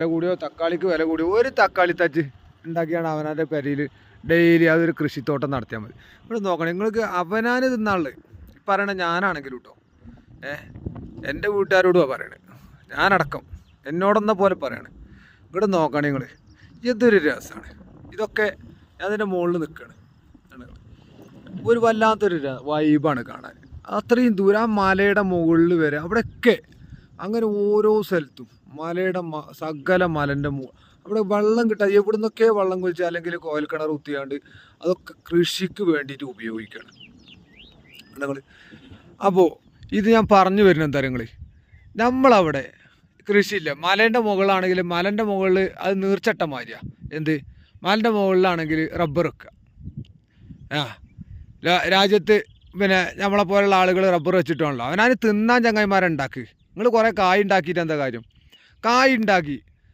വില കൂടിയോ തക്കാളിക്ക് വില കൂടിയോ ഒരു തക്കാളി തച്ച് ഉണ്ടാക്കിയാണ് അവനാൻ്റെ പെരയിൽ ഡെയിലി അതൊരു കൃഷിത്തോട്ടം നടത്തിയാൽ മതി. ഇവിടെ നോക്കണം നിങ്ങൾക്ക് അവനാന് തിന്നാള് പറയണ ഞാനാണെങ്കിലും കേട്ടോ. എൻ്റെ വീട്ടുകാരോടുമാണ് പറയണത്, ഞാനടക്കം എന്നോടെന്ന പോലെ പറയണേ. ഇവിടെ നോക്കണം നിങ്ങൾ, ഇതൊരു രസമാണ്. ഇതൊക്കെ ഞാൻ അതിൻ്റെ മുകളിൽ നിൽക്കുകയാണ്. ഒരു വല്ലാത്തൊരു വൈബാണ് കാണാൻ. അത്രയും ദൂരം ആ മലയുടെ മുകളിൽ വരെ അവിടെയൊക്കെ അങ്ങനെ ഓരോ സ്ഥലത്തും മലയുടെ സകല മലൻ്റെ അവിടെ വെള്ളം കിട്ടാതെ എവിടെ നിന്നൊക്കെ വെള്ളം കുഴിച്ച് അല്ലെങ്കിൽ കോയൽക്കിണർ കുത്തിയാണ്ട് അതൊക്കെ കൃഷിക്ക് വേണ്ടിയിട്ട് ഉപയോഗിക്കുകയാണ് നിങ്ങൾ. അപ്പോൾ ഇത് ഞാൻ പറഞ്ഞു വരുന്നത് എന്താ നിങ്ങൾ, നമ്മളവിടെ കൃഷിയില്ല. മലേൻ്റെ മുകളിലാണെങ്കിൽ മലേൻ്റെ മുകളിൽ അത് നീർച്ചട്ടം മാതിരിയാണ്. എന്ത് മലേൻ്റെ മുകളിലാണെങ്കിൽ റബ്ബർ വെക്കുക. രാജ്യത്ത് പിന്നെ നമ്മളെ പോലുള്ള ആളുകൾ റബ്ബർ വെച്ചിട്ടാണല്ലോ അവനാന് തിന്നാൻ ചങ്ങായിമാരെ ഉണ്ടാക്കി. നിങ്ങൾ കുറേ കായ് ഉണ്ടാക്കിയിട്ട് എന്താ കാര്യം? കായ് ഉണ്ടാക്കി